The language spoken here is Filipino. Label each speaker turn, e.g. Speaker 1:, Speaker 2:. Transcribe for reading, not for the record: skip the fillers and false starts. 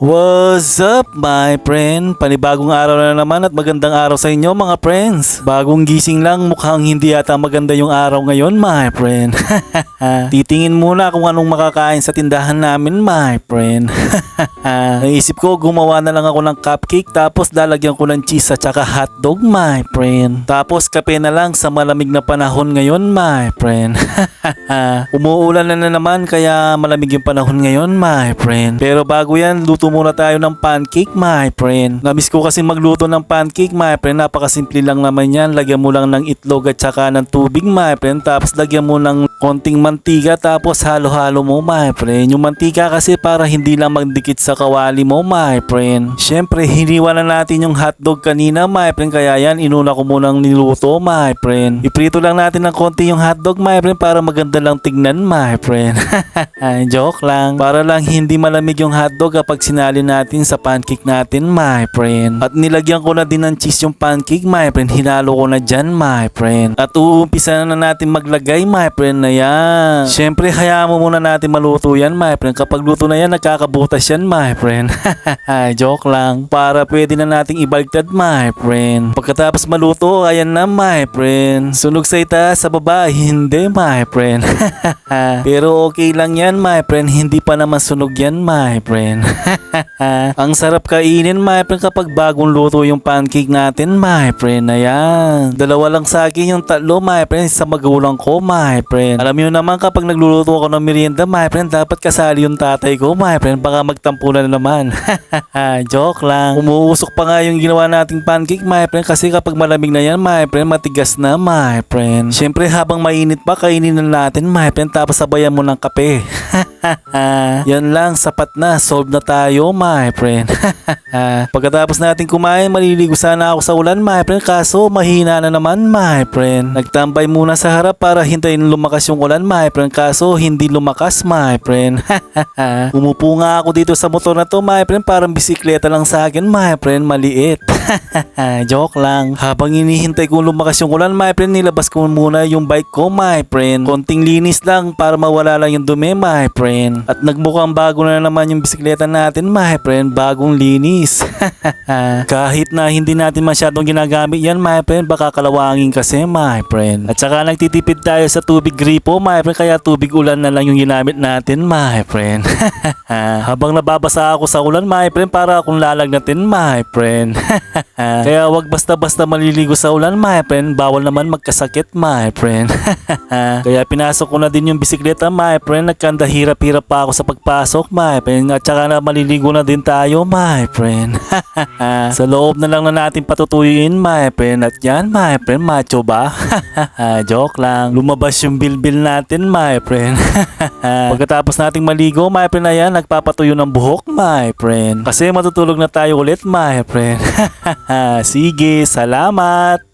Speaker 1: What's up my friend? Panibagong araw na naman at magandang araw sa inyo mga friends. Bagong gising lang, mukhang hindi yata maganda yung araw ngayon my friend. Titingin muna kung anong makakain sa tindahan namin my friend. Naisip ko gumawa na lang ako ng cupcake tapos lalagyan ko ng cheese at saka hotdog my friend. Tapos kape na lang sa malamig na panahon ngayon my friend. Umuulan na naman kaya malamig yung panahon ngayon my friend. Pero bago yan, luto muna tayo ng pancake my friend. Namiss ko kasi magluto ng pancake my friend. Napakasimple lang naman yan. Lagyan mo lang ng itlog at saka ng tubig my friend. Tapos lagyan mo ng konting mantika tapos halo-halo mo my friend. Yung mantika kasi para hindi lang magdikit sa kawali mo my friend. Syempre hiniwa na natin yung hotdog kanina my friend. Kaya yan inuna ko munang niluto my friend. Iprito lang natin ng konti yung hotdog my friend para maganda lang tignan my friend. Joke lang. Para lang hindi malamig yung hotdog kapag sinali natin sa pancake natin my friend. At nilagyan ko na din ng cheese yung pancake my friend. Hinalo ko na dyan my friend. At uumpisa na natin maglagay my friend na yan. Syempre hayaan mo muna natin maluto yan my friend. Kapag luto na yan nagkakabutas yan my friend. Joke lang. Para pwede na nating ibaliktad my friend. Pagkatapos maluto ayan na my friend. Sunog sa itaas sa baba hindi my friend. Pero okay lang yan my friend. Hindi pa naman sunog yan my friend. Ang sarap kainin my friend kapag bagong luto yung pancake natin my friend. Ayan. Dalawa lang sa akin yung tatlo my friend sa magulang ko my friend. Alam nyo naman kapag nagluluto ako ng merienda my friend dapat kasali yung tatay ko my friend. Baka magtampunan na naman. Joke lang. Umuusok pa nga yung ginawa nating pancake my friend kasi kapag malamig na yan my friend matigas na my friend. Syempre habang mainit pa kainin na natin my friend tapos sabayan mo ng kape. Yan lang sapat na. Solve na tayo my friend. Pagkatapos natin kumain maliligo sana ako sa ulan my friend kaso mahina na naman my friend. Nagtambay muna sa harap para hintayin lumakas yung ulan my friend kaso hindi lumakas my friend. Umupo nga ako dito sa motor na to my friend parang bisikleta lang sa akin my friend maliit. Joke lang. Habang inihintay kong lumakas yung ulan my friend nilabas ko muna yung bike ko my friend. Konting linis lang para mawala lang yung dumi my friend. At nagmukhang bago na naman yung bisikleta natin my friend. Bagong linis. Kahit na hindi natin masyadong ginagamit yan my friend baka kalawangin kasi my friend. At saka nagtitipid tayo sa tubig gripo my friend kaya tubig ulan na lang yung ginamit natin my friend. Habang nababasa ako sa ulan my friend para akong lalagnatin my friend. Kaya wag basta-basta maliligo sa ulan my friend. Bawal naman magkasakit my friend. Kaya pinasok ko na din yung bisikleta my friend. Nagkanda hirap-hirap pa ako sa pagpasok my friend. At saka na maliligo na din tayo my friend. Sa loob na lang na natin patutuyuin my friend. At yan my friend macho ba? Joke lang. Lumabas yung bilbil natin my friend. Pagkatapos nating maligo my friend na yan nagpapatuyo ng buhok my friend. Kasi matutulog na tayo ulit my friend. Sige, salamat!